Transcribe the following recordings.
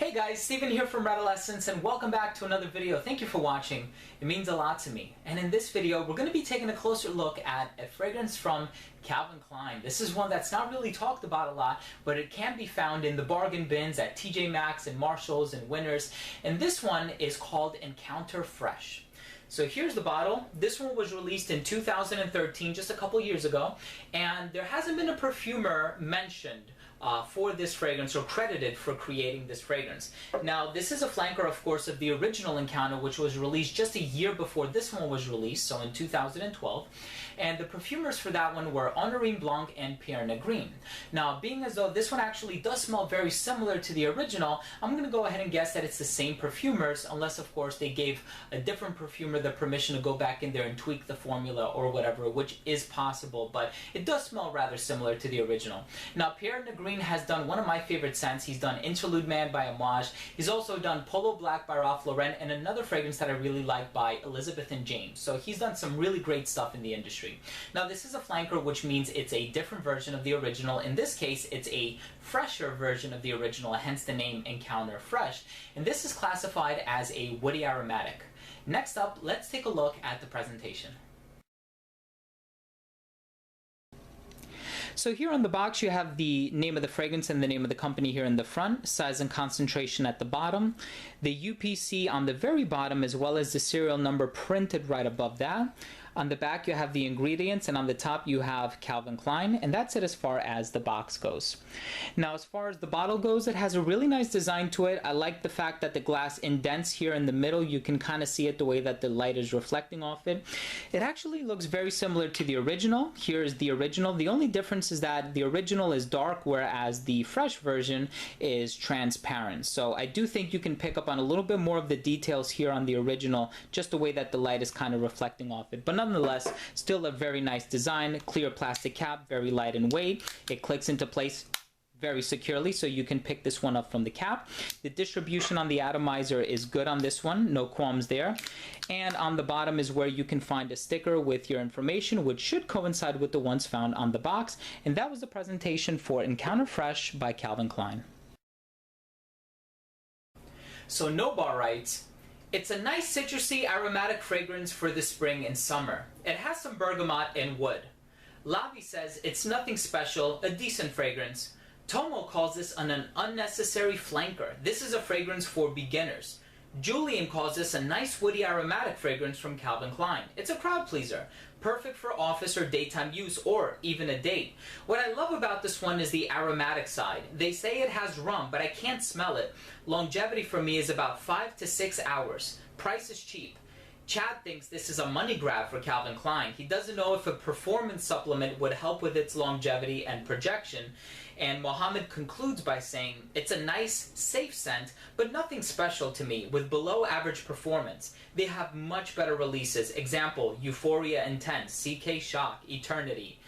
Hey guys, Steven here from Redolescence and welcome back to another video. Thank you for watching. It means a lot to me. And in this video, we're going to be taking a closer look at a fragrance from Calvin Klein. This is one that's not really talked about a lot, but it can be found in the bargain bins at TJ Maxx and Marshalls and Winners. And this one is called Encounter Fresh. So here's the bottle. This one was released in 2013, just a couple years ago, and there hasn't been a perfumer mentioned for this fragrance or credited for creating this fragrance. Now, this is a flanker, of course, of the original Encounter, which was released just a year before this one was released, so in 2012. And the perfumers for that one were Honorine Blanc and Pierre Negrin. Now, being as though this one actually does smell very similar to the original, I'm going to go ahead and guess that it's the same perfumers, unless, of course, they gave a different perfumer the permission to go back in there and tweak the formula or whatever, which is possible, but it does smell rather similar to the original. Now, Pierre Negrin has done one of my favorite scents. He's done Interlude Man by Amouage. He's also done Polo Black by Ralph Lauren, and another fragrance that I really like by Elizabeth and James. So he's done some really great stuff in the industry. Now, this is a flanker, which means it's a different version of the original. In this case, it's a fresher version of the original, hence the name Encounter Fresh. And this is classified as a woody aromatic. Next up, let's take a look at the presentation. So here on the box you have the name of the fragrance and the name of the company here in the front, size and concentration at the bottom, the UPC on the very bottom, as well as the serial number printed right above that. On the back you have the ingredients, and on the top you have Calvin Klein, and that's it as far as the box goes. Now, as far as the bottle goes, it has a really nice design to it. I like the fact that the glass indents here in the middle. You can kind of see it the way that the light is reflecting off it. It actually looks very similar to the original. Here is the original. The only difference is that the original is dark, whereas the fresh version is transparent. So I do think you can pick up on a little bit more of the details here on the original, just the way that the light is kind of reflecting off it. But nonetheless, still a very nice design. Clear plastic cap, very light in weight. It clicks into place very securely, so you can pick this one up from the cap. The distribution on the atomizer is good on this one, no qualms there. And on the bottom is where you can find a sticker with your information, which should coincide with the ones found on the box. And that was the presentation for Encounter Fresh by Calvin Klein. So Nobar writes, "It's a nice citrusy aromatic fragrance for the spring and summer. It has some bergamot and wood." Lavi says it's nothing special, a decent fragrance. Tomo calls this an unnecessary flanker. This is a fragrance for beginners. Julian calls this a nice woody aromatic fragrance from Calvin Klein. It's a crowd pleaser, perfect for office or daytime use, or even a date. What I love about this one is the aromatic side. They say it has rum, but I can't smell it. Longevity for me is about 5 to 6 hours. Price is cheap. Chad thinks this is a money grab for Calvin Klein. He doesn't know if a performance supplement would help with its longevity and projection. And Mohammed concludes by saying, "It's a nice, safe scent, but nothing special to me, with below average performance. They have much better releases. Example, Euphoria Intense, CK Shock, Eternity, ...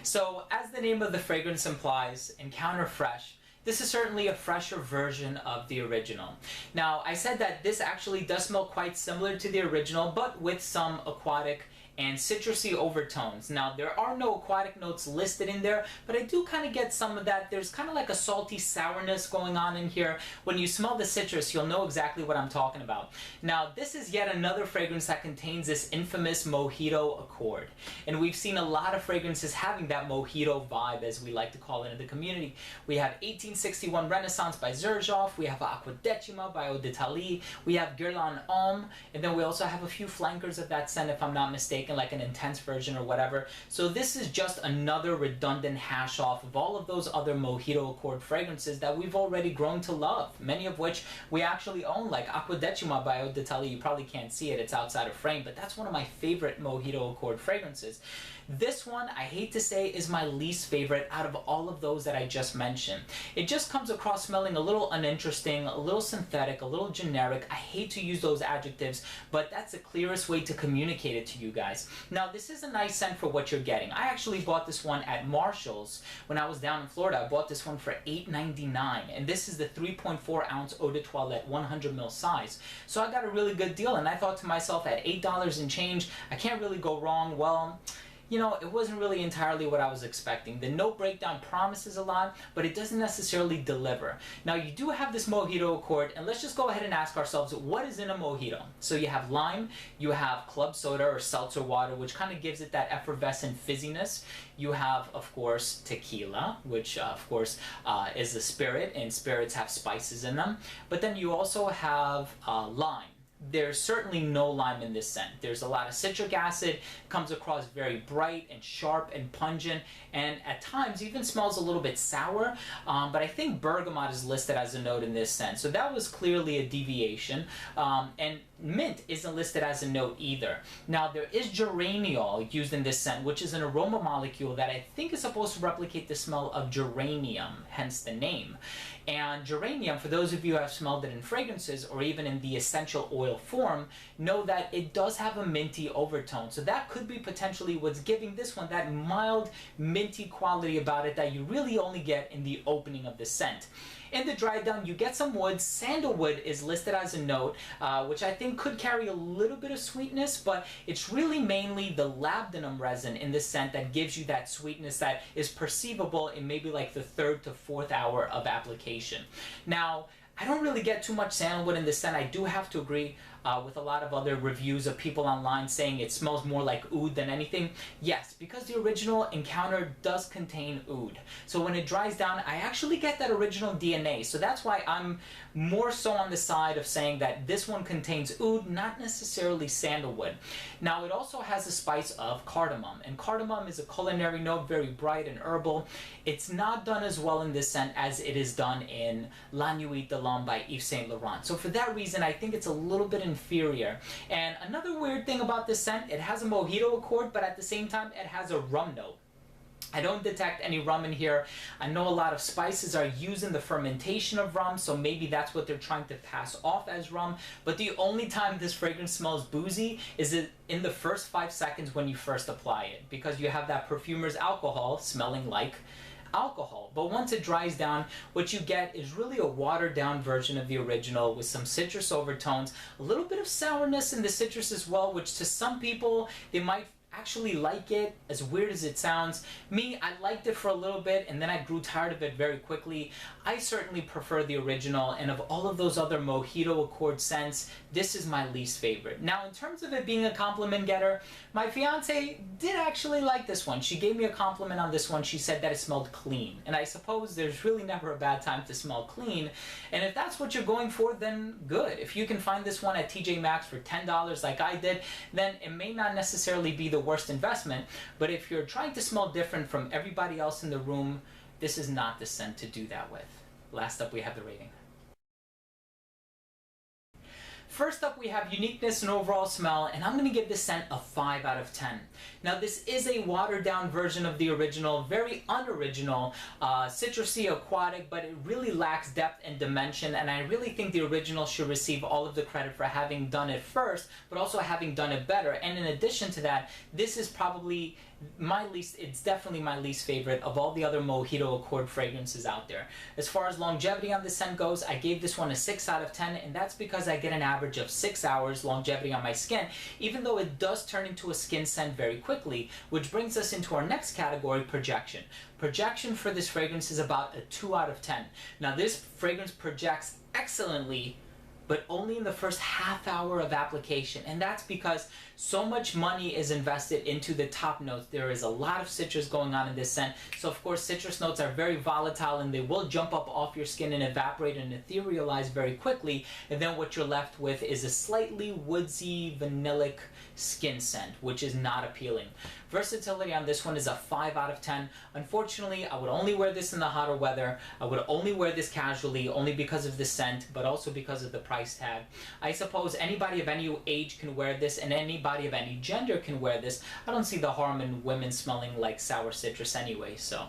So, as the name of the fragrance implies, Encounter Fresh, this is certainly a fresher version of the original. Now, I said that this actually does smell quite similar to the original, but with some aquatic and citrusy overtones. Now, there are no aquatic notes listed in there, but I do kind of get some of that. There's kind of like a salty sourness going on in here. When you smell the citrus, you'll know exactly what I'm talking about. Now, this is yet another fragrance that contains this infamous mojito accord. And we've seen a lot of fragrances having that mojito vibe, as we like to call it in the community. We have 1861 Renaissance by Xerjoff, we have Acqua Decima by Eau d'Italie, we have Guerlain Homme, and then we also have a few flankers of that scent, if I'm not mistaken, like an intense version or whatever. So this is just another redundant hash off of all of those other mojito accord fragrances that we've already grown to love, many of which we actually own, like Acqua Decima by Eau d'Italie. You probably can't see it, it's outside of frame, but that's one of my favorite mojito accord fragrances. This one, I hate to say, is my least favorite out of all of those that I just mentioned. It just comes across smelling a little uninteresting, a little synthetic, a little generic. I hate to use those adjectives, but that's the clearest way to communicate it to you guys. Now, this is a nice scent for what you're getting. I actually bought this one at Marshalls when I was down in Florida. I bought this one for $8.99, and this is the 3.4 ounce Eau de Toilette 100 ml size. So I got a really good deal, and I thought to myself, at $8 and change, I can't really go wrong. Well, you know, it wasn't really entirely what I was expecting. The note breakdown promises a lot, but it doesn't necessarily deliver. Now, you do have this mojito accord, and let's just go ahead and ask ourselves, what is in a mojito? So you have lime, you have club soda or seltzer water, which kind of gives it that effervescent fizziness. You have, of course, tequila, which, of course, is a spirit, and spirits have spices in them. But then you also have lime. There's certainly no lime in this scent. There's a lot of citric acid, comes across very bright and sharp and pungent, and at times even smells a little bit sour, but I think bergamot is listed as a note in this scent, so that was clearly a deviation. And mint isn't listed as a note either. Now, there is geraniol used in this scent, which is an aroma molecule that I think is supposed to replicate the smell of geranium, hence the name. And geranium, for those of you who have smelled it in fragrances or even in the essential oil form, know that it does have a minty overtone. So that could be potentially what's giving this one that mild minty quality about it that you really only get in the opening of the scent. In the dry down, you get some wood. Sandalwood is listed as a note, which I think could carry a little bit of sweetness, but it's really mainly the labdanum resin in the scent that gives you that sweetness that is perceivable in maybe like the 3rd to 4th hour of application. Now, I don't really get too much sandalwood in this scent. I do have to agree with a lot of other reviews of people online saying it smells more like oud than anything. Yes, because the original Encounter does contain oud. So when it dries down, I actually get that original DNA. So that's why I'm more so on the side of saying that this one contains oud, not necessarily sandalwood. Now, it also has the spice of cardamom, and cardamom is a culinary note, very bright and herbal. It's not done as well in this scent as it is done in La Nuit de l'Homme by Yves Saint Laurent. So for that reason, I think it's a little bit inferior. And another weird thing about this scent, it has a mojito accord, but at the same time, it has a rum note. I don't detect any rum in here. I know a lot of spices are used in the fermentation of rum, so maybe that's what they're trying to pass off as rum. But the only time this fragrance smells boozy is in the first 5 seconds when you first apply it, because you have that perfumer's alcohol smelling like alcohol. But once it dries down, what you get is really a watered down version of the original with some citrus overtones, a little bit of sourness in the citrus as well, which to some people, they might actually like it, as weird as it sounds. Me, I liked it for a little bit and then I grew tired of it very quickly. I certainly prefer the original, and of all of those other mojito accord scents, this is my least favorite. Now, in terms of it being a compliment getter, my fiance did actually like this one. She gave me a compliment on this one. She said that it smelled clean, and I suppose there's really never a bad time to smell clean, and if that's what you're going for, then good. If you can find this one at TJ Maxx for $10 like I did, then it may not necessarily be the worst investment, but if you're trying to smell different from everybody else in the room, this is not the scent to do that with. Last up, we have the rating. First up, we have uniqueness and overall smell, and I'm going to give this scent a 5 out of 10. Now, this is a watered-down version of the original, very unoriginal, citrusy, aquatic, but it really lacks depth and dimension, and I really think the original should receive all of the credit for having done it first, but also having done it better. And in addition to that, this is probably it's definitely my least favorite of all the other mojito accord fragrances out there. As far as longevity on this scent goes, I gave this one a 6 out of 10, and that's because I get an average of 6 hours longevity on my skin, even though it does turn into a skin scent very quickly, which brings us into our next category, projection. Projection for this fragrance is about a 2 out of 10. Now, this fragrance projects excellently, but only in the first half hour of application. And that's because so much money is invested into the top notes. There is a lot of citrus going on in this scent. So of course, citrus notes are very volatile and they will jump up off your skin and evaporate and etherealize very quickly. And then what you're left with is a slightly woodsy, vanillic skin scent, which is not appealing. Versatility on this one is a 5 out of 10. Unfortunately, I would only wear this in the hotter weather. I would only wear this casually, only because of the scent, but also because of the price tag. I suppose anybody of any age can wear this, and anybody of any gender can wear this. I don't see the harm in women smelling like sour citrus anyway, so.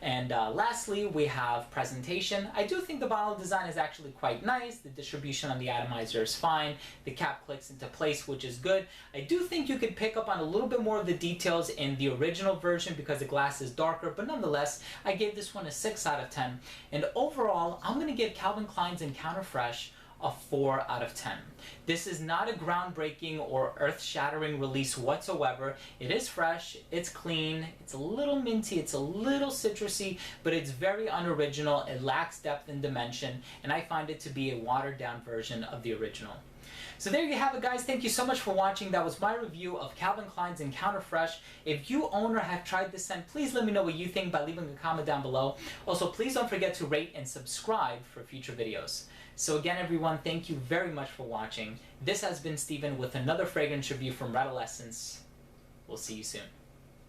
And lastly, we have presentation. I do think the bottle design is actually quite nice. The distribution on the atomizer is fine. The cap clicks into place, which is good. I do think you could pick up on a little bit more of the details in the original version because the glass is darker, but nonetheless, I gave this one a 6 out of 10. And overall, I'm going to give Calvin Klein's Encounter Fresh a 4 out of 10. This is not a groundbreaking or earth-shattering release whatsoever. It is fresh, it's clean, it's a little minty, it's a little citrusy, but it's very unoriginal, it lacks depth and dimension, and I find it to be a watered-down version of the original. So there you have it, guys. Thank you so much for watching. That was my review of Calvin Klein's Encounter Fresh. If you own or have tried this scent, please let me know what you think by leaving a comment down below. Also, please don't forget to rate and subscribe for future videos. So again, everyone, thank you very much for watching. This has been Steven with another fragrance review from Rattle Essence. We'll see you soon.